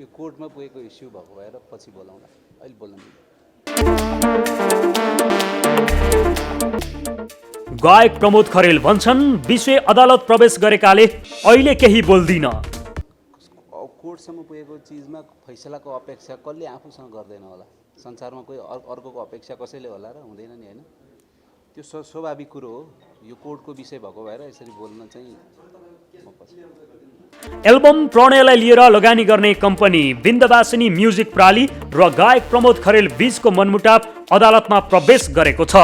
यो कोर्टमा पुगेको इस्यु भएको भएर पछि बोलाउँला, अहिले बोल्न मिल्दैन। गायक प्रमोद खरेल भन्छन् विषय अदालत प्रवेश गरेकाले अहिले केही बोल्दिन। कोर्टसम्म पुगेको चिजमा फैसलाको अपेक्षा कसले आफूसँग गर्दैन होला? संसारमा कोही अर्कोको अपेक्षा कसैले होला र हुँदैन नि, होइन? त्यो स्वाभाविक कुरो हो। यो कोर्टको विषय भएको भएर यसरी बोल्न चाहिँ म पछि। एल्बम प्रणयलाई लिएर लगानी गर्ने कम्पनी विन्दवासिनी म्युजिक प्राली र गायक प्रमोद खरेल बीचको मनमुटाव अदालतमा प्रवेश गरेको छ।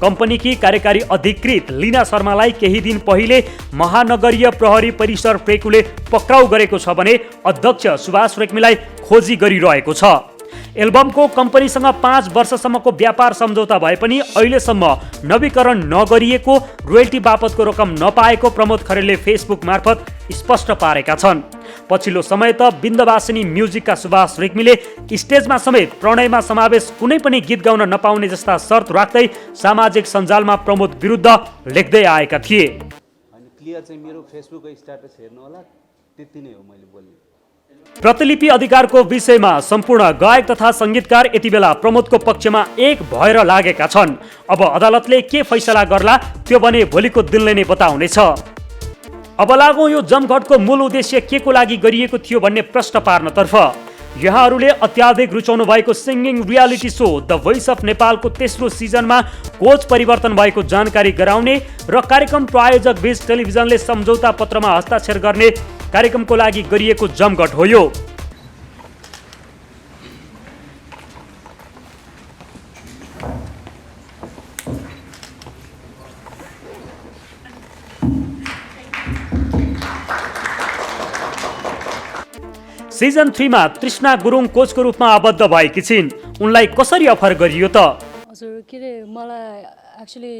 कम्पनीकी कार्यकारी अधिकृत लीना शर्मालाई केही दिन पहिले महानगरीय प्रहरी परिसर प्रेकुले पक्राउ गरेको छ भने अध्यक्ष सुभाष रेग्मीलाई खोजी गरिरहेको छ। एल्बमको कम्पनीसँग 5 वर्षसम्मको व्यापार सम्झौता भए पनि अहिलेसम्म नवीकरण नगरिएको रोयल्टी बापतको रकम नपाएको प्रमोद खरेलले फेसबुक मार्फत स्पष्ट पारेका छन्। पछिल्लो समय त विन्दवासिनी म्युजिकका सुभाष रेग्मीले स्टेजमा समेत प्रणयमा समावेश कुनै पनि गीत गाउन नपाउने जस्ता शर्त राख्दै सामाजिक सञ्जालमा प्रमोद विरुद्ध लेख्दै आएका थिए। अनि क्लियर चाहिँ मेरो फेसबुकको स्ट्याटस हेर्नु होला, त्यति नै हो मैले बोल्ने। प्रतिलिपि अधिकारको विषयमा सम्पूर्ण गायक तथा संगीतकार यति बेला प्रमोदको पक्षमा एक भएर लागेका छन्। अब अदालतले के फैसला गर्ला त्यो भने भोलिको दिनले नै बताउनेछ। अब लागौँ यो जमघटको मूल उद्देश्य के को लागि गरिएको थियो भन्ने प्रश्न पार्नतर्फ। यहाँहरूले अत्याधिक रुचाउनु भएको singing reality so the voice of नेपालको तेस्रो सिजनमा कोच परिवर्तन भएको जानकारी गराउने र कार्यक्रम प्रायोजक बीच टेलिभिजनले सम्झौता पत्रमा हस्ताक्षर गर्ने कार्यक्रमको लागि गरिएको जमघट हो यो। सिजन 3 मा तृष्णा गुरुङ कोचको रूपमा आबद्ध भएकी छिन्। उनलाई कसरी अफर गरियो त? हजुर, के अरे मलाई एक्चुअली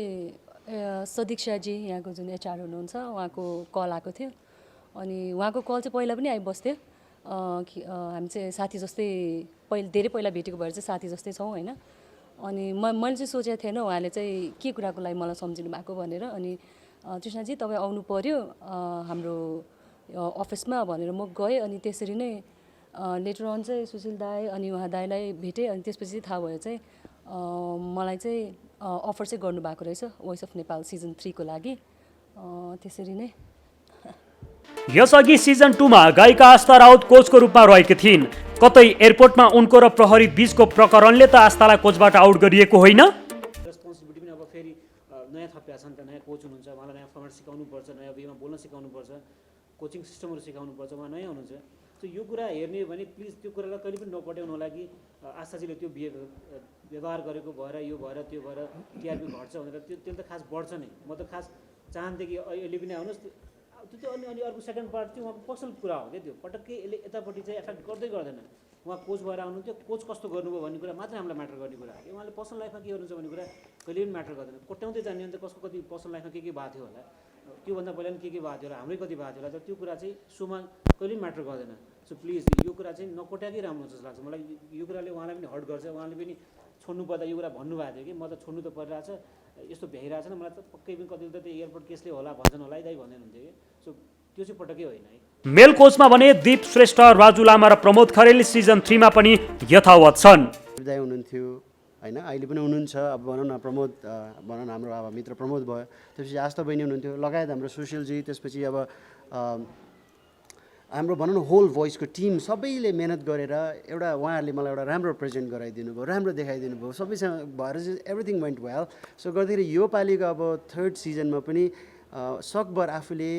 सदिक शाहजी यहाँको जुन एचआर हुनुहुन्छ उहाँको कल आएको थियो। अनि उहाँको कल चाहिँ पहिला पनि आइबस्थ्यो। हामी चाहिँ साथी जस्तै धेरै पहिला भेटेको भएर चाहिँ साथी जस्तै छौँ, होइन? अनि मैले चाहिँ सोचेको थिएन उहाँले चाहिँ के कुराको लागि मलाई सम्झिनु भएको भनेर। अनि तृष्णाजी तपाईँ आउनु पर्यो हाम्रो अफिसमा भनेर म गएँ। अनि त्यसरी नै लेटर अन चाहिँ सुशील दाई अनि उहाँ दाईलाई भेटेँ। अनि त्यसपछि थाहा भयो चाहिँ मलाई चाहिँ अफर चाहिँ गर्नुभएको रहेछ भोइस अफ नेपाल सिजन 3 को लागि। त्यसरी नै यसअघि सिजन 2 मा गायिका आस्था राउत कोचको रूपमा रहेकी थिइन्। कतै एयरपोर्टमा उनको र प्रहरी बीचको प्रकरणले त आस्थालाई कोचबाट आउट गरिएको होइन? रेस्पोन्सिबिलिटी पनि अब फेरि नयाँ थपिया छ नि त, नयाँ कोच हुनुहुन्छ, उहाँलाई नयाँ फर्मेट सिकाउनु पर्छ, नयाँ वेमा बोल्न सिकाउनु पर्छ, कोचिङ सिस्टमहरू सिकाउनु पर्छ, उहाँ नयाँ हुनुहुन्छ। सो यो कुरा हेर्ने हो भने प्लिज त्यो कुरालाई कहिले पनि नपट्याउनु होला कि आस्थाजीले त्यो व्यवहार गरेको भएर यो भएर त्यो भएर टिआरपी घट्छ भनेर। त्यो त खास बढ्छ नै। म त खास चाहन्थेँ कि अहिले पनि आउनुहोस्। त्यो अनि अर्को सेकेन्ड पार्ट चाहिँ उहाँको पर्सनल कुरा हो क्या। त्यो पटक्कै यसले यतापट्टि चाहिँ एफेक्ट गर्दैन। उहाँ कोच भएर आउनुहुन्थ्यो, कोच कस्तो गर्नुभयो भन्ने कुरा मात्रै हामीलाई म्याटर गर्ने कुरा हो। उहाँले पर्सनल लाइफमा के गर्नुहुन्छ भन्ने कुरा कहिले पनि म्याटर गर्दैन। कोट्याउँदै जाने भने त कसको कति पर्सनल लाइफमा के भएको थियो होला, त्योभन्दा पहिला पनि के भएको थियो होला, हाम्रै कति भएको थियो होला, तर त्यो कुरा चाहिँ सोमा कहिले पनि म्याटर गर्दैन। सो प्लिज यो कुरा चाहिँ नकोट्याएकै राम्रो जस्तो लाग्छ मलाई। यो कुराले उहाँलाई पनि हर्ट गर्छ। उहाँले पनि छोड्नु पर्दा यो कुरा भन्नुभएको थियो कि म त छोड्नु त परिरहेछ, यस्तो भ्याइरहेछ न, मलाई त पक्कै पनि कति त त्यो एयरपोर्ट केसले होला भन्छन् होला है दाइ भन्दै हुन्थ्यो कि। सो त्यो चाहिँ पटक्कै होइन है। मेल कोचमा भने दीप श्रेष्ठ, राजु लामा र प्रमोद खरेल सिजन 3 मा पनि यथावत छन्। दाइ हुनुहुन्थ्यो होइन, अहिले पनि हुनुहुन्छ। अब भनौँ न प्रमोद, भनौँ न हाम्रो अब मित्र प्रमोद भयो, त्यसपछि आस्था बहिनी हुनुहुन्थ्यो, लगायत हाम्रो सुशीलजी, त्यसपछि अब हाम्रो भनौँ न होल भोइसको टिम सबैले मेहनत गरेर एउटा उहाँहरूले मलाई एउटा राम्रो प्रेजेन्ट गराइदिनु भयो, राम्रो देखाइदिनु भयो, सबैसँग भएर चाहिँ एभ्रिथिङ वेन्ट वेल। सो गर्दाखेरि यो पालिको अब 3rd सिजनमा पनि सकभर आफूले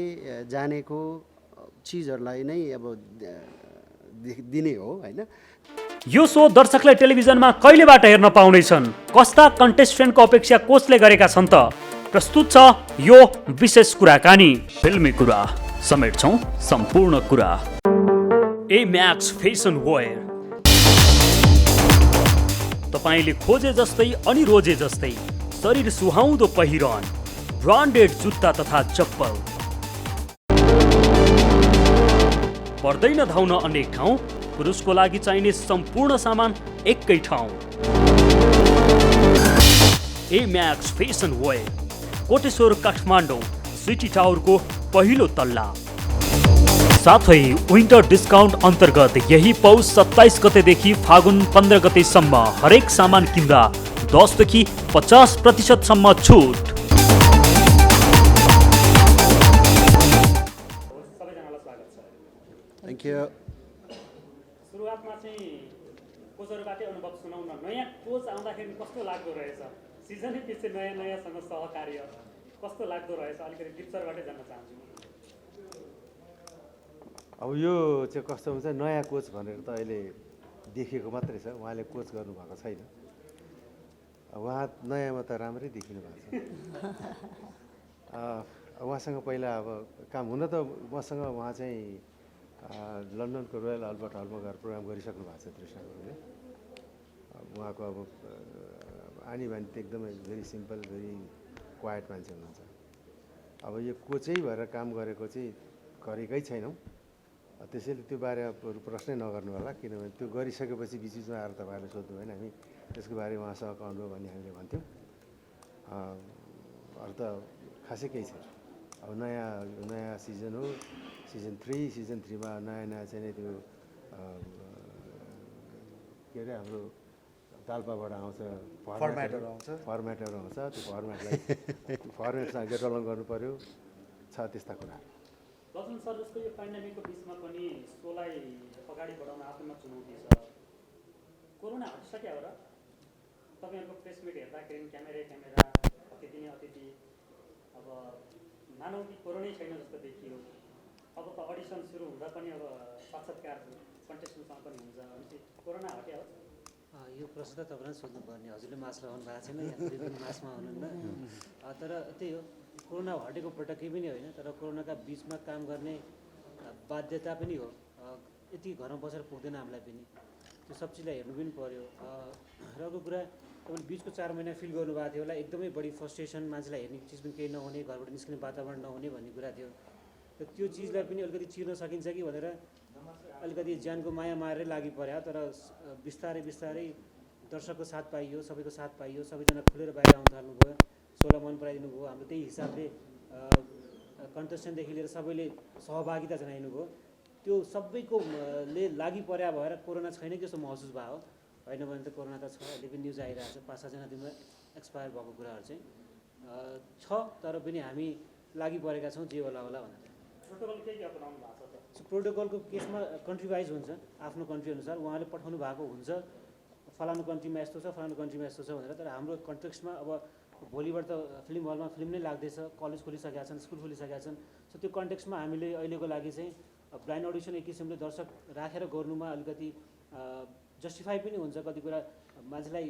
जानेको चिजहरूलाई नै अब दिने हो, होइन? यो सो दर्शकले टेलिभिजनमा कहिलेबाट हेर्न पाउनेछन्? कस्ता कन्टेस्टेन्टको अपेक्षा कोचले गरेका छन् त? प्रस्तुत छ यो विशेष कुराकानी। फिल्मी कुरा समेट्छौँ सम्पूर्ण कुरा। ए म्याक्स फेसन वेयर तपाईँले खोजे जस्तै अनि रोजे जस्तै शरीर सुहाउँदो पहिरन, ब्रान्डेड जुत्ता तथा चप्पल, पर्दैन धाउन अनेक ठाउँ, पुरुषको लागि चाहिने सम्पूर्ण सामान एकै ठाउँ। A Max fashion wear, Koteshwor Kathmandu, city टावरको पहिलो तल्ला। साथै विन्टर डिस्काउन्ट अन्तर्गत यही पौष 27 गतेदेखि फागुन 15 गतेसम्म हरेक सामान किन्दा 10 देखि 50% सम्म छुट। Thank you. सुरुवातमा चाहिँ कोचहरूबाटै अनुभव सुनाउन, नयाँ कोच आउँदाखेरि कस्तो लाग्दो रहेछ, सिजनै पछि नयाँ नयाँसँग सहकार्य कस्तो लाग्दो रहेछ, अलिकति दिप सरबाटै जान्न चाहन्छु। अब यो चाहिँ कस्तो हुन्छ, नयाँ कोच भनेर त अहिले देखिएको मात्रै छ, उहाँले कोच गर्नुभएको छैन। उहाँ नयाँमा त राम्रै देखिनु भएको छ। उहाँसँग पहिला अब काम हुन त मसँग उहाँ चाहिँ लन्डनको रोयल अल्बर्ट हलमा गएर प्रोग्राम गरिसक्नु भएको छ तृष्णा गुरुङले। उहाँको अब आनी बानी त एकदमै भेरी सिम्पल, भेरी क्वाइट मान्छे हुनुहुन्छ। अब यो कोचै भएर काम गरेको चाहिँ गरेकै छैनौँ, त्यसैले त्यो बारेमा प्रश्नै नगर्नु होला, किनभने त्यो गरिसकेपछि बिचमा आएर तपाईँहरूले सोध्नु भएन। हामी त्यसको बारेमा उहाँसँगको अनुभव भन्ने हामीले भन्थ्यौँ। अरू त खासै केही छैन। अब नयाँ सिजन हो, सिजन 3मा नयाँ चाहिँ त्यो के अरे हाम्रो तालपाबाट आउँछ फर्मेटहरू आउँछ, त्यो फर्मेटसँग गेट अलाउन गर्नु पऱ्यो, छ त्यस्ता कुराहरू। लक्ष्मण सर, जस्तो यो पेन्डेमिकको बिचमा पनि सोलाई अगाडि बढाउन आफ्नोमा चुनौती छ। कोरोना हटिसक्यो हो र? तपाईँहरूको प्रेस मिट हेर्दाखेरि क्यामेरा, अतिथि नै अतिथि, अब मानौँ कि कोरोनै छैन जस्तो देखियो। अब त अडिसन सुरु हुँदा पनि अब साक्षात्कार कन्टेस्टसँग पनि हुन्छ, भनेपछि कोरोना हट्यो हो? यो प्रश्न त तपाईँलाई सोध्नुपर्ने, हजुरले मास लगाउनु भएको छैन, यहाँ पनि मासमा हुनुहुन्न। तर त्यही हो, कोरोना हटेको पटक्कै पनि होइन, तर कोरोनाका बिचमा काम गर्ने बाध्यता पनि हो। यति घरमा बसेर पुग्दैन हामीलाई पनि, त्यो सब चिजलाई हेर्नु पनि पऱ्यो। र अर्को कुरा, तपाईँले बिचको 4 महिना फिल गर्नुभएको थियो होला, एकदमै बढी फ्रस्ट्रेसन, मान्छेलाई हेर्ने चिज पनि केही नहुने, घरबाट निस्किने वातावरण नहुने भन्ने कुरा थियो। र त्यो चिजलाई पनि अलिकति चिर्न सकिन्छ कि भनेर अलिकति ज्यानको माया मारेरै लागि पऱ्यो। तर बिस्तारै दर्शकको साथ पाइयो, सबैको साथ पाइयो, सबैजना खुलेर बाहिर आउन थाल्नुभयो, सोलाई मन पराइदिनु भयो। हाम्रो त्यही हिसाबले कन्टेस्टेन्टदेखि लिएर सबैले सहभागिता जनाइनु भयो। त्यो सबैको ले लागि पर्या भएर कोरोना छैन कि जस्तो महसुस भयो, होइन भने त कोरोना त छ। अहिले पनि न्युज आइरहेको छ, 5-6 जना दिनमा एक्सपायर भएको कुराहरू चाहिँ छ, तर पनि हामी लागि परेका छौँ जे होला भनेर। प्रोटोकल के अपनाउनु भएको छ त? प्रोटोकलको केसमा कन्ट्री वाइज हुन्छ, आफ्नो कन्ट्री अनुसार उहाँले पठाउनु भएको हुन्छ, फलानु कन्ट्रीमा यस्तो छ, फलानु कन्ट्रीमा यस्तो छ भनेर। तर हाम्रो कन्टेक्स्टमा अब भोलिबाट त फिल्म हलमा फिल्म नै लाग्दैछ, कलेज खोलिसकेका छन्, स्कुल खोलिसकेका छन्। सो त्यो कन्टेक्स्टमा हामीले अहिलेको लागि चाहिँ ब्लाइन्ड अडिसन एक किसिमले दर्शक राखेर गर्नुमा अलिकति जस्टिफाई पनि हुन्छ। कति कुरा मान्छेलाई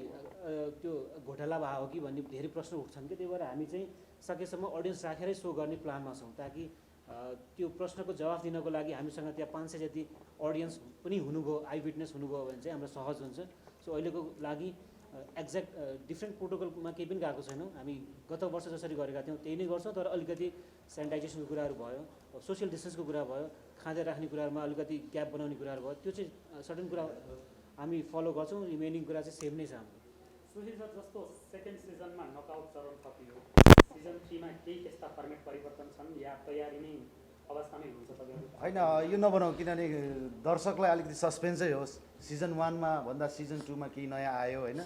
त्यो घोटाला भयो कि भन्ने धेरै प्रश्न उठ्छन् कि, त्यही भएर हामी चाहिँ सकेसम्म अडियन्स राखेरै सो गर्ने प्लानमा छौँ, ताकि त्यो प्रश्नको जवाफ दिनको लागि हामीसँग त्यहाँ 500 जति अडियन्स पनि हुनुभयो, आई विटनेस हुनुभयो भने चाहिँ हाम्रो सहज हुन्छ। सो अहिलेको लागि एक्ज्याक्ट डिफ्रेन्ट प्रोटोकलमा केही पनि गएको छैनौँ। हामी गत वर्ष जसरी गरेका थियौँ त्यही नै गर्छौँ, तर अलिकति सेनिटाइजेसनको कुराहरू भयो, सोसियल डिस्टेन्सको कुरा भयो, खाँदै राख्ने कुराहरूमा अलिकति ग्याप बनाउने कुराहरू भयो, त्यो चाहिँ सर्टेन कुरा हामी फलो गर्छौँ। रिमेनिङ कुरा चाहिँ सेम नै छ हाम्रो। सुशील सर, जस्तो सेकेन्ड सिजनमा नकआउट चरण थपियो, सिजन 3मा केही त्यस्ता फर्मेट परिवर्तन छन् या तयारी नै अवस्थामै हुन्छ तपाईँहरू? होइन, यो नबनाऊ, किनभने दर्शकलाई अलिकति सस्पेन्सै होस्। सिजन 1मा भन्दा सिजन 2मा केही नयाँ आयो होइन,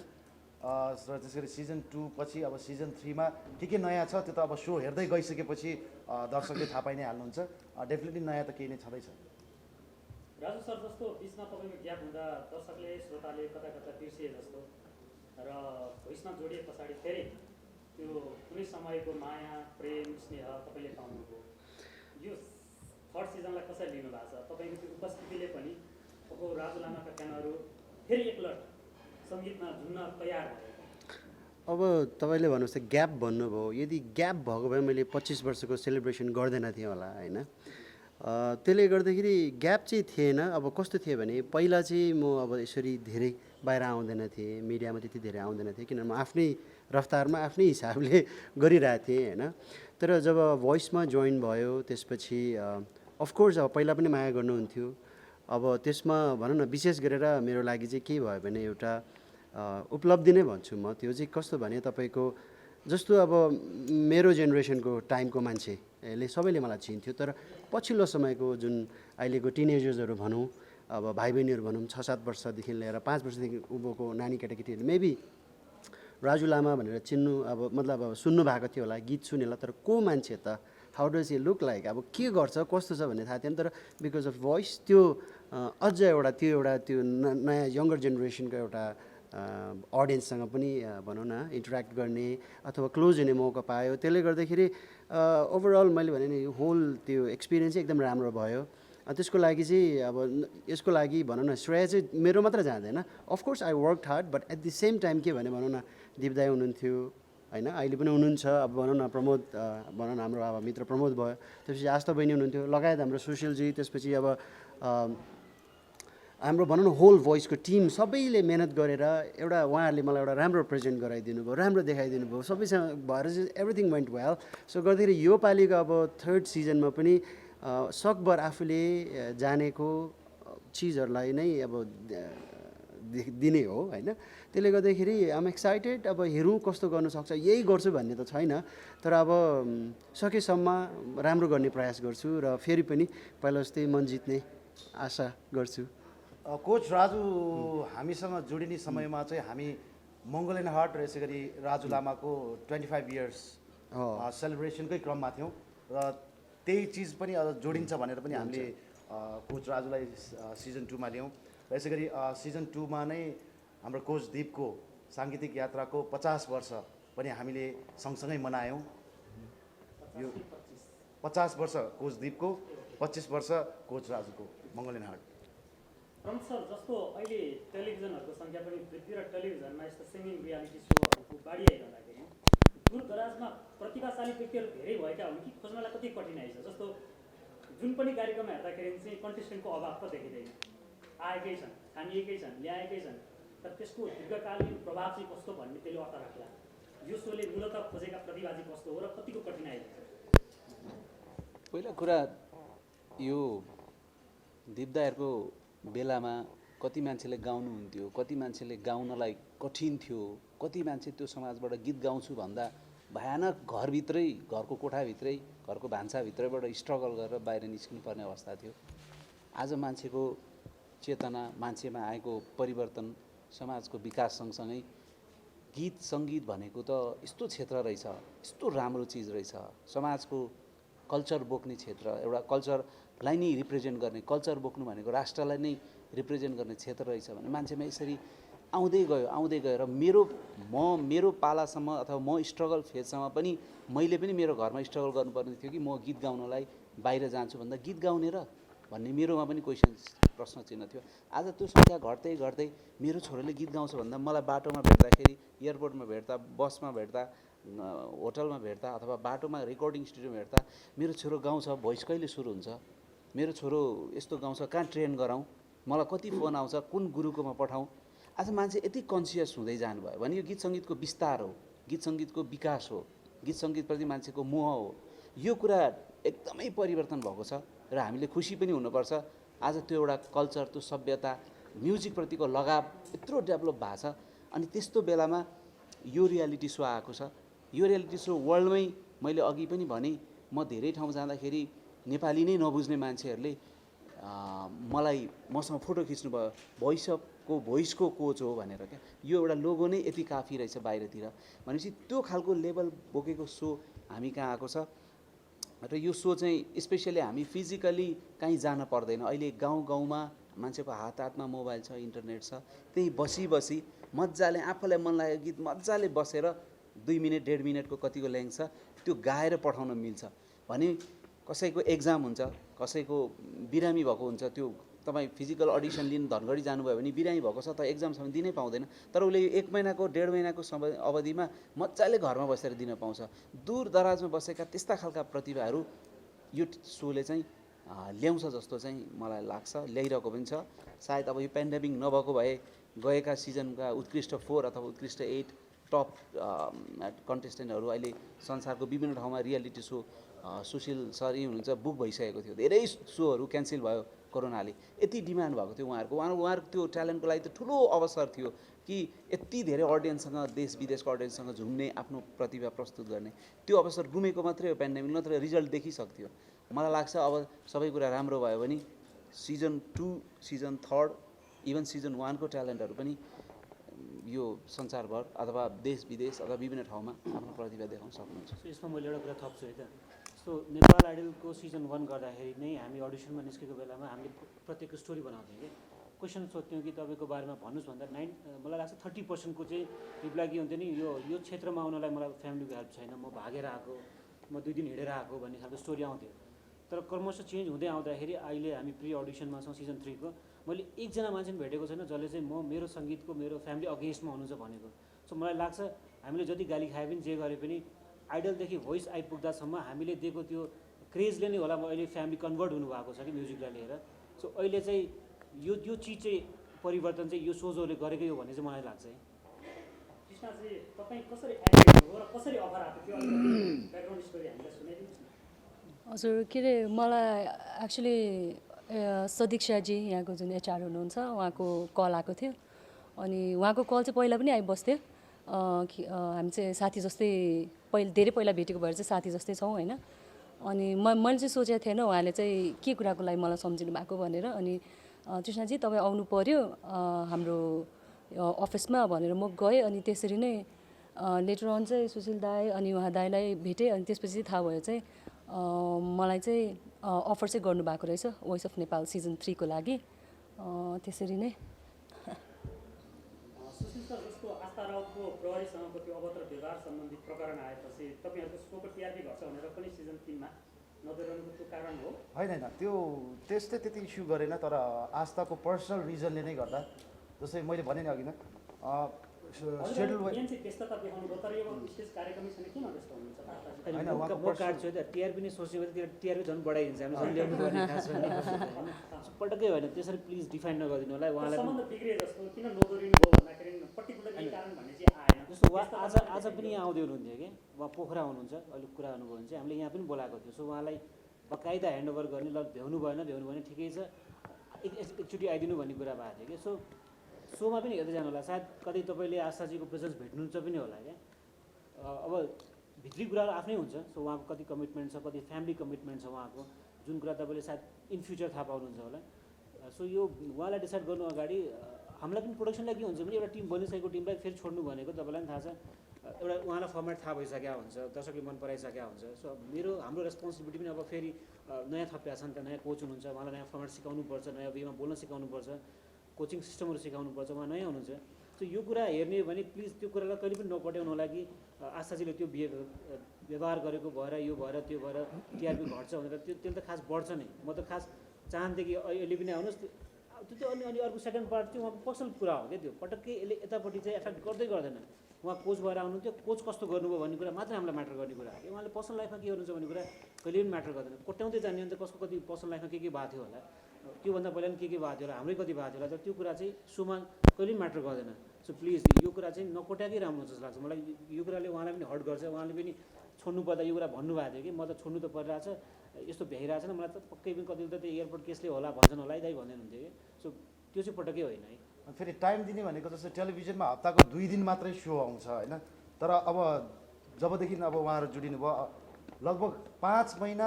र त्यसै गरी सिजन 2 पछि अब सिजन 3मा के नयाँ छ त्यो त अब सो हेर्दै गइसकेपछि दर्शकले थाहा पाइ नै हाल्नुहुन्छ। डेफिनेटली नयाँ त केही नै छँदैछ। राजु सर, जस्तो बिचमा तपाईँको ग्याप हुँदा दर्शकले, श्रोताले कता बिर्सिए जस्तो, र भोइसमा जोडिए पछाडि फेरि त्यो कुनै समयको माया, प्रेम, स्नेह तपाईँले पाउनुभयो। यो 3rd सिजनलाई कसरी लिनु भएको छ? तपाईँको त्यो उपस्थितिले पनि अब राजु लामाका फ्यानहरू फेरि एकलट सङ्गीतमा झुन्न तयार भयो। अब तपाईँले भन्नुहोस् त ग्याप भन्नुभयो, यदि ग्याप भएको भए मैले 25 वर्षको सेलिब्रेसन गर्दैन थिएँ होला होइन। त्यसले गर्दाखेरि ग्याप चाहिँ थिएन। अब कस्तो थियो भने पहिला चाहिँ म अब यसरी धेरै बाहिर आउँदैन थिएँ, मिडियामा त्यति धेरै आउँदैन थिएँ, किनभने म आफ्नै रफ्तारमा आफ्नै हिसाबले गरिरहेको थिएँ होइन। तर जब भोइसमा जोइन भयो त्यसपछि अफकोर्स अब पहिला पनि माया गर्नुहुन्थ्यो। अब त्यसमा भनौँ न विशेष गरेर मेरो लागि चाहिँ के भयो भने एउटा उपलब्धि नै भन्छु म। त्यो चाहिँ कस्तो भने तपाईँको जस्तो अब मेरो जेनेरेसनको टाइमको मान्छेले सबैले मलाई चिन्थ्यो, तर पछिल्लो समयको जुन अहिलेको टिनेजर्सहरू भनौँ, अब भाइ बहिनीहरू भनौँ 6-7 वर्षदेखि लिएर 5 वर्षदेखि उँभोको नानी केटाकेटीहरू मेबी राजु लामा भनेर चिन्नु अब मतलब अब सुन्नु भएको थियो होला, गीत सुने होला, तर को मान्छे त, how does he look like, अब के गर्छ कस्तो छ भन्ने थाहा थिएन। तर बिकज अफ भोइस त्यो अझ एउटा त्यो नयाँ यङ्गर जेनेरेसनको एउटा अडियन्ससँग पनि भनौँ न इन्टरेक्ट गर्ने अथवा क्लोज हुने मौका पायो। त्यसले गर्दाखेरि ओभरअल मैले भने नि होल त्यो एक्सपिरियन्स चाहिँ एकदम राम्रो भयो। त्यसको लागि चाहिँ अब यसको लागि भनौँ न श्रेय चाहिँ मेरो मात्र जाँदैन, of course I work hard, but at the same time के भने भनौँ न दिप दाई हुनुहुन्थ्यो होइन, अहिले पनि हुनुहुन्छ, अब भनौँ न प्रमोद भनौँ न हाम्रो अब मित्र प्रमोद भयो, त्यसपछि आस्था बहिनी हुनुहुन्थ्यो, लगायत हाम्रो सुशीलजी, त्यसपछि अब हाम्रो भनौँ न होल भोइसको टिम सबैले मेहनत गरेर एउटा उहाँहरूले मलाई एउटा राम्रो प्रेजेन्ट गराइदिनु भयो, राम्रो देखाइदिनु भयो, सबैसँग भएर चाहिँ एभ्रिथिङ वेन्ट वेल। सो गर्दाखेरि यो पालिको अब 3rd सिजनमा पनि सकभर आफूले जानेको चिजहरूलाई नै अब दिने हो होइन। त्यसले गर्दाखेरि आम एक्साइटेड, अब हेरौँ कस्तो गर्नु सक्छ, यही गर्छु भन्ने त छैन, तर अब सकेसम्म राम्रो गर्ने प्रयास गर्छु र फेरि पनि पहिला जस्तै मन जित्ने आशा गर्छु। कोच राजु हामीसँग जोडिने समयमा चाहिँ हामी मङ्गोलियन हार्ट र यसै गरी राजु लामाको 25 इयर्स सेलिब्रेसनकै क्रममा थियौँ र त्यही चिज पनि अझ जोडिन्छ भनेर पनि हामीले कोच राजुलाई सिजन 2मा ल्यायौँ र यसै गरी सिजन 2मा नै हाम्रो कोच दीपको साङ्गीतिक यात्राको 50 वर्ष पनि हामीले सँगसँगै मनायौँ। यो 50 वर्ष कोच दीपको, 25 वर्ष कोच राजुको मङ्गोलियन हार्ट। प्रमोद सर, जस्तो अहिले टेलिभिजनहरूको सङ्ख्या पनि वृद्धि र टेलिभिजनमा यस्तो सिङ्गिङ रियालिटी सोहरूको बाढी आइरहँदाखेरि दूर दराजमा प्रतिभाशाली व्यक्तिहरू धेरै भएका हुन् कि खोज्नलाई कति कठिनाइ छ? जस्तो जुन पनि कार्यक्रममा हेर्दाखेरि चाहिँ कन्टेस्टेन्टको अभाव त देखिँदैन, आएकै छन्, छानिएकै छन्, ल्याएकै छन्, तर त्यसको दीर्घकालीन प्रभाव चाहिँ कस्तो भन्ने त्यसले अर्थ राख्ला। यो सोले मूलत खोजेका प्रतिभा चाहिँ कस्तो हो र कतिको कठिनाइ छ? पहिला कुरा यो दिपदाहरूको बेलामा कति मान्छेले गाउनुहुन्थ्यो, कति मान्छेले गाउनलाई कठिन थियो, कति मान्छे त्यो समाजबाट गीत गाउँछु भन्दा भयानक घरभित्रै, घरको कोठाभित्रै, घरको भान्साभित्रैबाट स्ट्रगल गरेर बाहिर निस्किनुपर्ने अवस्था थियो। आज मान्छेको चेतना, मान्छेमा आएको परिवर्तन, समाजको विकास सँगसँगै गीत सङ्गीत भनेको त यस्तो क्षेत्र रहेछ, यस्तो राम्रो चिज रहेछ, समाजको कल्चर बोक्ने क्षेत्र, एउटा कल्चरलाई नै रिप्रेजेन्ट गर्ने, कल्चर बोक्नु भनेको राष्ट्रलाई नै रिप्रेजेन्ट गर्ने क्षेत्र रहेछ भने मान्छेमा यसरी आउँदै गयो र मेरो पालासम्म अथवा म स्ट्रगल फेजसम्म पनि मैले पनि मेरो घरमा स्ट्रगल गर्नुपर्ने थियो कि म गीत गाउनलाई बाहिर जान्छु भन्दा गीत गाउने र भन्ने मेरोमा पनि प्रश्न चिन्ह थियो। आज त्यो सङ्ख्या घट्दै घट्दै मेरो छोराले गीत गाउँछ भन्दा मलाई बाटोमा भेट्दाखेरि, एयरपोर्टमा भेट्दा, बसमा भेट्दा, होटलमा भेट्दा अथवा बाटोमा रेकर्डिङ स्टुडियोमा भेट्दा मेरो छोरो गाउँछ, भोइस कहिले सुरु हुन्छ, मेरो छोरो यस्तो गाउँछ, कहाँ ट्रेन गराउँ, मलाई कति फोन आउँछ, कुन गुरुकोमा पठाउँ। आज मान्छे यति कन्सियस हुँदै जानुभयो भने यो गीत सङ्गीतको विस्तार हो, गीत सङ्गीतको विकास हो, गीत सङ्गीतप्रति मान्छेको मोह हो। यो कुरा एकदमै परिवर्तन भएको छ र हामीले खुसी पनि हुनुपर्छ। आज त्यो एउटा कल्चर, त्यो सभ्यता, म्युजिकप्रतिको लगाव यत्रो डेभलप भएको छ। अनि त्यस्तो बेलामा यो रियालिटी सो आएको छ। यो रियालिटी सो वर्ल्डमै मैले अघि पनि भने, म धेरै ठाउँ जाँदाखेरि नेपाली नै नबुझ्ने मान्छेहरूले मलाई मसँग फोटो खिच्नुभयो, भोइसको कोच हो भनेर। क्या यो एउटा लोगो नै यति काफी रहेछ बाहिरतिर भनेपछि त्यो खालको लेभल बोकेको सो हामी कहाँ आएको छ। र यो सो चाहिँ स्पेसली हामी फिजिकली कहीँ जान पर्दैन। अहिले गाउँमा मान्छेको हातमा मोबाइल छ, इन्टरनेट छ, त्यही बसी मजाले आफूलाई मन लागेको गीत मजाले बसेर 2 मिनट 1.5 मिनटको कतिको लेन्थ छ त्यो गाएर पठाउन मिल्छ भने कसैको एक्जाम हुन्छ, कसैको बिरामी भएको हुन्छ, त्यो तपाईँ फिजिकल अडिसन लिन धनगढी जानुभयो भने बिरामी भएको छ त एक्जामसम्म दिनै पाउँदैन, तर उसले 1 महिनाको 1.5 महिनाको समय अवधिमा मजाले घरमा बसेर दिन पाउँछ। दूर दराजमा बसेका त्यस्ता खालका प्रतिभाहरू यो सोले चाहिँ ल्याउँछ जस्तो चाहिँ मलाई लाग्छ, ल्याइरहेको पनि छ। सायद अब यो पेन्डेमिक नभएको भए गएका सिजनका उत्कृष्ट 4 अथवा उत्कृष्ट 8 टप कन्टेस्टेन्टहरू अहिले संसारको विभिन्न ठाउँमा रियालिटी सो, सुशील सर हुनुहुन्छ, बुक भइसकेको थियो। धेरै सोहरू क्यान्सल भयो कोरोनाले, यति डिमान्ड भएको थियो उहाँहरूको त्यो ट्यालेन्टको लागि त ठुलो अवसर थियो कि यति धेरै अडियन्ससँग, देश विदेशको अडियन्ससँग झुम्ने, आफ्नो प्रतिभा प्रस्तुत गर्ने। त्यो अवसर गुमेको मात्रै हो पेन्डेमिक, नत्र रिजल्ट देखिसक्थ्यो। मलाई लाग्छ अब सबै कुरा राम्रो भयो भने सिजन 2 सिजन 3 इभन सिजन 1 को ट्यालेन्टहरू पनि यो संसारभर अथवा देश विदेश अथवा विभिन्न ठाउँमा आफ्नो प्रतिभा देखाउन सक्नुहुन्छ। सो यसमा मैले एउटा कुरा थप्छु है त। सो नेपाल आइडलको सिजन 1 गर्दाखेरि नै हामी अडिसनमा निस्केको बेलामा हामीले प्रत्येक स्टोरी बनाउँथ्यौँ कि क्वेसन सोध्थ्यौँ कि तपाईँको बारेमा भन्नुहोस् भन्दा मलाई लाग्छ 30% को चाहिँ रिप्लाई के हुन्थ्यो नि यो क्षेत्रमा आउनलाई मलाई फ्यामिलीको हेल्प छैन, म भागेर आएको, म 2 दिन हिँडेर आएको भन्ने खालको स्टोरी आउँथ्यो। तर क्रमशः चेन्ज हुँदै आउँदाखेरि अहिले हामी प्री अडिसनमा छौँ सिजन 3 को। मैले एकजना मान्छे भेटेको छैन जसले चाहिँ मेरो सङ्गीतको मेरो फ्यामिली अगेन्स्टमा हुनुहुन्छ भनेको। सो मलाई लाग्छ हामीले जति गाली खाए पनि जे गरे पनि आइडलदेखि भोइस आइपुग्दासम्म हामीले दिएको त्यो क्रेजले नै होला अहिले फ्यामिली कन्भर्ट हुनुभएको छ कि म्युजिकलाई लिएर। सो अहिले चाहिँ यो चिज चाहिँ परिवर्तन चाहिँ यो सोजहरूले गरेकै हो भन्ने चाहिँ मलाई लाग्छ है। कृष्णजी तपाईँ कसरी एक्टिभ हो र कसरी अफर आएको थियो ब्याकग्राउन्ड स्टोरी हामीलाई सुनाइदिनुहोस् न। हजुर के अरे मलाई एक्चुली सदिक शाहजी यहाँको जुन एचआर हुनुहुन्छ उहाँको कल आएको थियो अनि उहाँको कल चाहिँ पहिला पनि आइबस्थ्यो। हामी चाहिँ साथी जस्तै धेरै पहिला भेटेको भएर चाहिँ साथी जस्तै छौँ होइन। अनि मैले चाहिँ सोचेको थिएन उहाँले चाहिँ के कुराको लागि मलाई सम्झिनु भएको भनेर। अनि कृष्णजी तपाईँ आउनु पऱ्यो हाम्रो अफिसमा भनेर म गएँ। अनि त्यसरी नै लेटर अन चाहिँ सुशील दाई अनि उहाँ दाईलाई भेटेँ। अनि त्यसपछि थाहा भयो चाहिँ मलाई चाहिँ अफर चाहिँ गर्नुभएको रहेछ भोइस अफ नेपाल सिजन 3 को लागि। त्यसरी नै सुशील सर जस्तो आस्था राउतको प्रहरीसँगको त्यो अभद्र व्यवहार सम्बन्धी प्रकरण आएपछि तपाईँहरूको स्कोपको टिआरपी घट्छ भनेर पनि सिजन 3 मा नगरिरहनुको त्यो कारण हो? होइन त्यो त्यसले त्यति इस्यु गरेन, तर आस्थाको पर्सनल रिजनले नै गर्दा जस्तै मैले भने नि अघि नै सेड्युल व्यस्तता देखाउनु भयो तर यो विशेष कार्यक्रम छैन किन व्यस्त हुनुहुन्छ? होइन, उहाँको म काट्छु है त। टिआरपी नै सोच्यो भने त्यो टिआरपी झन् बढाइदिन्छ हामी झन् ल्याउनु पर्ने खास पटक्कै होइन। त्यसरी प्लिज डिफाइन नगरिदिनु होला उहाँलाई। सम्बन्ध बिग्रिए जस्तो किन नगरिनु भयो भन्दाखेरि पर्टिकुलर यही कारण भन्ने चाहिँ आएन। जस्तो उहाँ आज पनि यहाँ आउँदै हुनुहुन्थ्यो कि उहाँ पोखरा हुनुहुन्छ अहिले कुरा गर्नुभयो भने चाहिँ हामीले यहाँ पनि बोलाएको थियो। सो उहाँलाई बकाइदा ह्यान्डओभर गर्ने ल भ्याउनु भएन ठिकै छ एकचोटि आइदिनु भन्ने कुरा भएको थियो कि। सो सोमा पनि हेर्दै जानु होला सायद कतै तपाईँले आशाजीको प्रेजेन्स भेट्नुहुन्छ पनि होला क्या। अब भित्री कुराहरू आफ्नै हुन्छ। सो उहाँको कति कमिटमेन्ट छ, कति फ्यामिली कमिटमेन्ट छ उहाँको, जुन कुरा तपाईँले सायद इन फ्युचर थाहा पाउनुहुन्छ होला। सो यो उहाँलाई डिसाइड गर्नु अगाडि हामीलाई पनि प्रोडक्सनलाई के हुन्छ भने एउटा टिम बनिसकेको टिमलाई फेरि छोड्नु भनेको तपाईँलाई पनि थाहा छ एउटा उहाँलाई फर्मेट थाहा भइसकेको हुन्छ, दर्शकले मन पराइसकेको हुन्छ। सो हाम्रो रेस्पोन्सिबिलिटी पनि अब फेरि नयाँ थपिया छ नि त, नयाँ कोच हुनुहुन्छ, उहाँलाई नयाँ फर्मेट सिकाउनुपर्छ, नयाँ वेमा बोल्न सिकाउनुपर्छ, कोचिङ सिस्टमहरू सिकाउनुपर्छ, उहाँ नयाँ हुनुहुन्छ। सो यो कुरा हेर्ने हो भने प्लिज त्यो कुरालाई कहिले पनि नपट्याउनु होला कि आशाजीले त्यो व्यवहार गरेको भएर यो भएर त्यो भएर टिआरपी घट्छ भनेर। त्यसले त खास बढ्छ नै। म त खास चाहन्थेँ कि अहिले पनि आउनुहोस् त्यो अनि अर्को सेकेन्ड पार्ट चाहिँ उहाँको पर्सनल कुरा हो क्या। त्यो पटक्कै यसले यतापट्टि चाहिँ एफेक्ट गर्दैन। उहाँ कोच भएर आउनुहुन्थ्यो, कोच कस्तो गर्नुभयो भन्ने कुरा मात्रै हामीलाई म्याटर गर्ने कुरा हो कि उहाँले पर्सनल लाइफमा के गर्नुहुन्छ भन्ने कुरा कहिले पनि म्याटर गर्दैन। कोट्याउँदै जाने भने त कसको कति पर्सनल लाइफमा के भएको थियो होला, त्योभन्दा पहिला पनि के भएको थियो होला, हाम्रै कति भएको थियो होला, तर त्यो कुरा चाहिँ सोमा कहिले पनि म्याटर गर्दैन। सो प्लिज यो कुरा चाहिँ नकोट्याएकै राम्रो हुन्छ जस्तो लाग्छ मलाई। यो कुराले उहाँलाई पनि हर्ट गर्छ। उहाँले पनि छोड्नु पर्दा यो कुरा भन्नुभएको थियो कि म त छोड्नु त परिरहेछ, यस्तो भ्याइरहेछ न मलाई त पक्कै पनि कति त त्यो एयरपोर्ट केसले होला भन्छन् होला है दाइ भन्दै हुन्थ्यो कि। सो त्यो चाहिँ पटक्कै होइन है। फेरि टाइम दिने भनेको जस्तो टेलिभिजनमा हप्ताको 2 दिन मात्रै सो आउँछ होइन। तर अब जबदेखि अब उहाँहरू जोडिनु भयो लगभग 5 महिना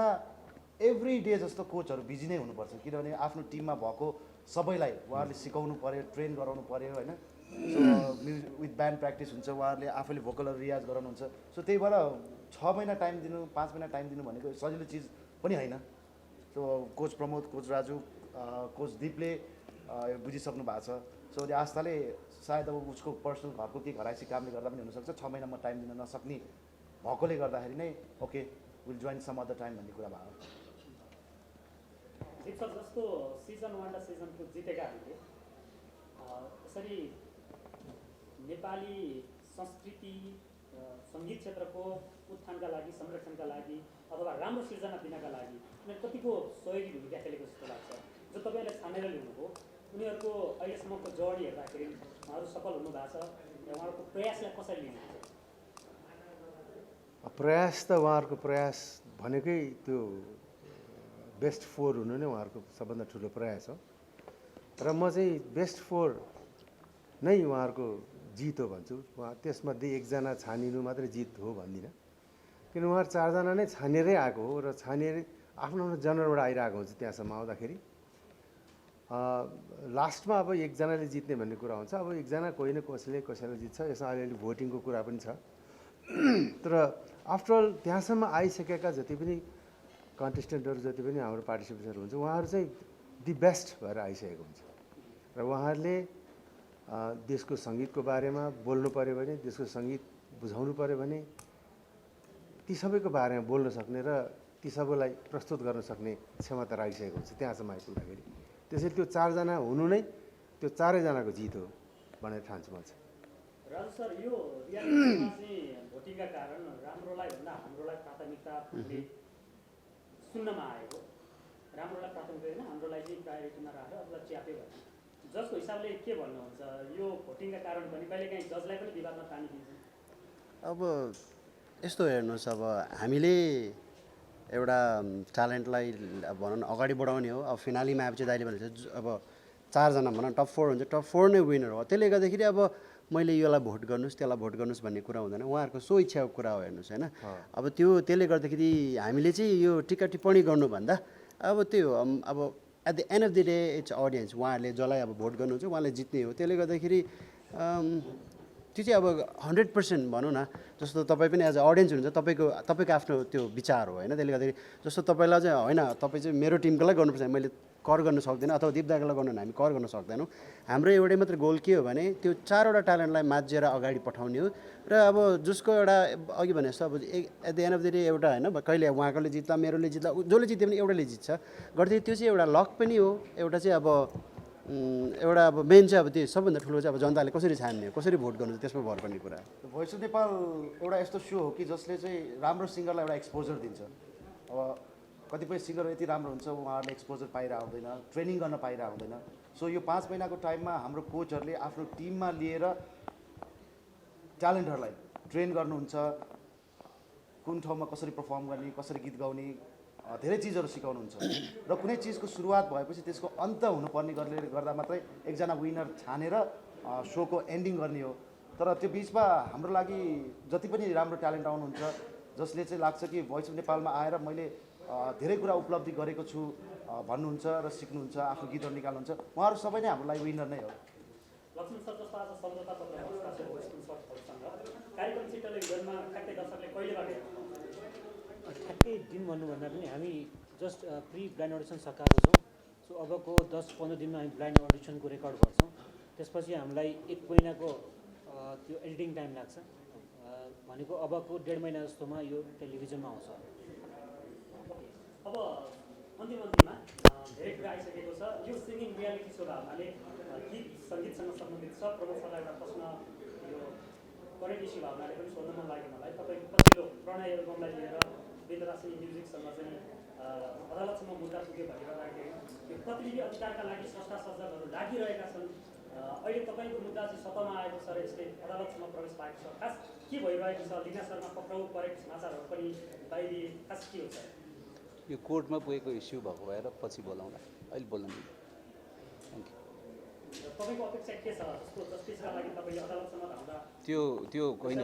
एभ्री डे जस्तो कोचहरू बिजी नै हुनुपर्छ, किनभने आफ्नो टिममा भएको सबैलाई उहाँहरूले सिकाउनु पऱ्यो, ट्रेन गराउनु पऱ्यो होइन। सो विथ ब्यान्ड प्र्याक्टिस हुन्छ, उहाँहरूले आफैले भोकलहरू रियाज गराउनुहुन्छ। सो त्यही भएर 6 महिना टाइम दिनु, 5 महिना टाइम दिनु भनेको सजिलो चिज पनि होइन। सो coach Pramod, coach Raju, coach दिपले बुझिसक्नु भएको छ। सो आस्थाले सायद अब उसको पर्सनल घरको के घराइसी कामले गर्दा पनि हुनसक्छ 6 महिना म टाइम दिन नसक्ने भएकोले गर्दाखेरि नै okay will join some other time भन्ने कुरा भयो। जस्तो सिजन 1 र सिजन 2 जितेकाहरूले यसरी नेपाली संस्कृति सङ्गीत क्षेत्रको उत्थानका लागि, संरक्षणका लागि अथवा राम्रो सिर्जना दिनका लागि कतिको सहयोगी भूमिका खेलेको जस्तो लाग्छ? जो तपाईँले छानेर ल्याउनुभयो उनीहरूको अहिलेसम्मको जर्नी हेर्दाखेरि उहाँहरू सफल हुनु भएको छ, उहाँहरूको प्रयासलाई कसरी लिनुहुन्छ? प्रयास त उहाँहरूको प्रयास भनेकै त्यो बेस्ट 4 हुनु नै उहाँहरूको सबभन्दा ठुलो प्रयास हो। र म चाहिँ बेस्ट 4 नै उहाँहरूको जित हो भन्छु। उहाँ त्यसमध्ये एकजना छानिनु मात्रै जित हो भन्दिनँ, किन उहाँहरू 4 जना नै छानेरै आएको हो र छानेर आफ्नो आफ्नो जनरबाट आइरहेको हुन्छ त्यहाँसम्म आउँदाखेरि। लास्टमा अब एकजनाले जित्ने भन्ने कुरा हुन्छ। अब एकजना कोही न कसैले जित्छ। यसमा अलिअलि भोटिङको कुरा पनि छ। तर आफ्टर अल त्यहाँसम्म आइसकेका जति पनि कन्टेस्टेन्टहरू, जति पनि हाम्रो पार्टिसिपेन्टहरू हुन्छ, उहाँहरू चाहिँ दि बेस्ट भएर आइसकेको हुन्छ र उहाँहरूले देशको सङ्गीतको बारेमा बोल्नु पऱ्यो भने, देशको सङ्गीत बुझाउनु पऱ्यो भने ती सबैको बारेमा बोल्न सक्ने र ती सबैलाई प्रस्तुत गर्न सक्ने क्षमता राखिसकेको हुन्छ त्यहाँसम्म आइपुग्दाखेरि। त्यसैले त्यो 4 जना हुनु नै त्यो 4 जनाको जित हो भनेर ठान्छु म चाहिँ। राजु सर, यो रियालिटीमा चाहिँ भोटिङका कारण राम्रोलाई भन्दा हाम्रोलाई प्राथमिकता सुन्नमा आएको, राम्रोलाई प्राथमिकता होइन हाम्रोलाई चाहिँ प्रायोरिटीमा राखेर अथवा च्याप्यो भने जसको हिसाबले के भन्नुहुन्छ, यो भोटिङका कारण पनि कहिलेकाहीँ जजलाई पनि विवादमा तानिदिन्छ? अब यस्तो हेर्नुहोस्, अब हामीले एउटा ट्यालेन्टलाई भनौँ न अगाडि बढाउने हो। अब फिनालीमा आएपछि दाइले भनेपछि अब 4 जना भनौँ टप 4 हुन्छ, टप 4 नै विनर हो। त्यसले गर्दाखेरि अब मैले योलाई भोट गर्नुहोस् त्यसलाई भोट गर्नुहोस् भन्ने कुरा हुँदैन, उहाँहरूको सो इच्छाको कुरा हो हेर्नुहोस् होइन। अब त्यसले गर्दाखेरि हामीले चाहिँ यो टिका टिप्पणी गर्नुभन्दा अब त्यो अब at the end of the day it's audience, उहाँहरूले जसलाई अब भोट गर्नुहुन्छ उहाँले जित्ने हो। त्यसले गर्दाखेरि त्यो चाहिँ अब 100% भनौँ न, जस्तो तपाईँ पनि एज अ अडियन्स हुनुहुन्छ, तपाईँको आफ्नो त्यो विचार हो होइन। त्यसले गर्दाखेरि जस्तो तपाईँलाई चाहिँ होइन, तपाईँ चाहिँ मेरो टिमकोलाई गर्नुपर्छ, मैले कर गर्न सक्दैन अथवा दिपदाको लागि गर्नु हामी कर गर्न सक्दैनौँ। हाम्रो एउटै मात्र गोल के हो भने त्यो 4 वटा ट्यालेन्टलाई माझेर अगाडि पठाउने हो। र अब जसको एउटा अघि भने जस्तो अब at the end of the day एउटा होइन, कहिले उहाँकोले जित्ला मेरोले जित्ला, जसले जित्यो भने एउटाले जित्छ गर्दै, त्यो चाहिँ एउटा लक पनि हो। एउटा चाहिँ अब एउटा अब मेन चाहिँ अब त्यो सबभन्दा ठुलो चाहिँ अब जनताले कसरी छान्ने हो, कसरी भोट गर्नु त्यसमा भर पर्ने कुरा हो। भोइस अफ नेपाल एउटा यस्तो सो हो कि जसले चाहिँ राम्रो सिङ्गरलाई एउटा एक्सपोजर दिन्छ। अब कतिपय सिङ्गर यति राम्रो हुन्छ उहाँहरूले एक्सपोजर पाइरहेको हुँदैन, ट्रेनिङ गर्न पाइरहेको हुँदैन। सो यो 5 महिनाको टाइममा हाम्रो कोचहरूले आफ्नो टिममा लिएर ट्यालेन्टहरूलाई ट्रेन गर्नुहुन्छ, कुन ठाउँमा कसरी पर्फर्म गर्ने, कसरी गीत गाउने, धेरै चिजहरू सिकाउनुहुन्छ। र कुनै चिजको सुरुवात भएपछि त्यसको अन्त हुनुपर्ने गर्दा मात्रै एकजना विनर छानेर सोको एन्डिङ गर्ने हो। तर त्यो बिचमा हाम्रो लागि जति पनि राम्रो ट्यालेन्ट आउनुहुन्छ, जसले चाहिँ लाग्छ कि भोइस अफ नेपालमा आएर मैले धेरै कुरा उपलब्धि गरेको छु भन्नुहुन्छ र सिक्नुहुन्छ, आफ्नो गीतहरू निकाल्नुहुन्छ, उहाँहरू सबै नै हाम्रो लागि विनर नै हो। लक्ष्मण सर जस्तो आज सम्झौता पत्र हस्ताक्षर भएको सर्टहरूसँग कार्यक्रम चाहिँ टेलिभिजनमा ठ्याक्कै दर्शकले कहिलेबाट हेर्नु? ठ्याक्कै दिन भन्नुभन्दा पनि हामी जस्ट प्री ब्लाइन्ड अडिसन सकाएको छौँ। सो अबको 10-15 दिनमा हामी ब्लाइन्ड अडिसनको रेकर्ड गर्छौँ। त्यसपछि हामीलाई 1 महिनाको त्यो एडिटिङ टाइम लाग्छ। भनेको अबको 1.5 महिना जस्तोमा यो टेलिभिजनमा आउँछ। अब अन्तिममा धेरै कुरा आइसकेको छ। यो सिङ्गिङ रियालिटी सो भावनाले गीत सङ्गीतसँग सम्बन्धित छ। प्रमोद सरलाई एउटा प्रश्न यो करेन्ट इस्यु भावनाले पनि सोध्न मन लाग्यो मलाई। तपाईँको पछिल्लो प्रणय एल्बमलाई लिएर विन्दवासिनी म्युजिकसँग चाहिँ अदालतसम्म मुद्दा पुग्यो भनिरहँदाखेरि यो प्रतिनिधि अधिकारका लागि संस्था सञ्जालहरू लागिरहेका छन्। अहिले तपाईँको मुद्दा चाहिँ सतहमा आएको छ र यसले अदालतसम्म प्रवेश पाएको छ। खास के भइरहेको छ? लिना शर्मा पक्राउ परेको समाचारहरू पनि बाहिरिए। खास के हुन्छ? यो कोर्टमा पुगेको इस्यु भएको भएर पछि बोलाउँला, अहिले बोल्न मिल्दैन। Thank you. तपाईँको अपेक्षा के छ? जस्तो जस्टिसका लागि तपाईँले अदालतसम्म धाउँदा त्यो होइन,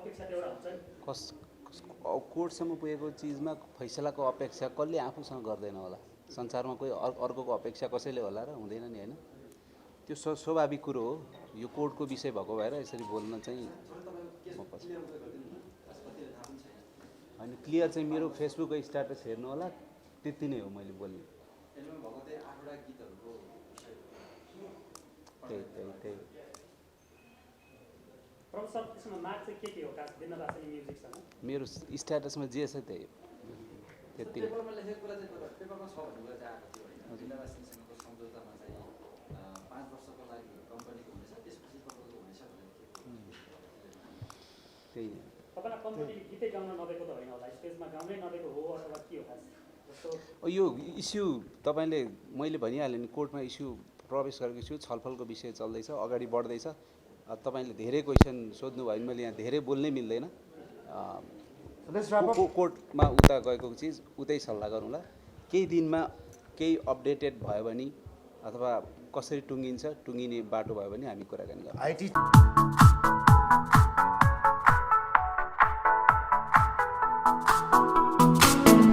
अपेक्षा एउटा हुन्छ नि। कोर्टसम्म पुगेको चिजमा फैसलाको अपेक्षा कसले आफूसँग गर्दैन होला। संसारमा कोही अर्कोको अपेक्षा कसैले होला र हुँदैन नि होइन। त्यो स्वाभाविक कुरो हो। यो कोर्टको विषय भएको भएर यसरी बोल्न चाहिँ म पछि होइन। क्लियर चाहिँ मेरो फेसबुकको स्ट्याटस हेर्नु होला, त्यति नै हो मैले बोल्ने। त्यही प्रोफेसर त्यसमा माग चाहिँ के हो? खास विन्दवासिनी म्युजिकसँग मेरो स्ट्याटसमा जे छ त्यही हो, त्यति नै। त्यही तपाईँलाई कम्पनी गीतै गाउन नदिएको त होइन होला, स्टेजमा गाउनै नदिएको हो अथवा के हो? खास जस्तो यो इस्यु तपाईँले मैले भनिहालेँ नि, कोर्टमा इस्यु प्रवेश गरेको इस्यु छलफलको विषय चल्दैछ, अगाडि बढ्दैछ। तपाईँले धेरै क्वेसन सोध्नुभयो भने मैले यहाँ धेरै बोल्नै मिल्दैन। कोर्टमा उता गएको चिज उतै सल्लाह गरौँला। केही दिनमा केही अपडेटेड भयो भने अथवा कसरी टुङ्गिन्छ, टुङ्गिने बाटो भयो भने हामी कुराकानी गर्छौँ।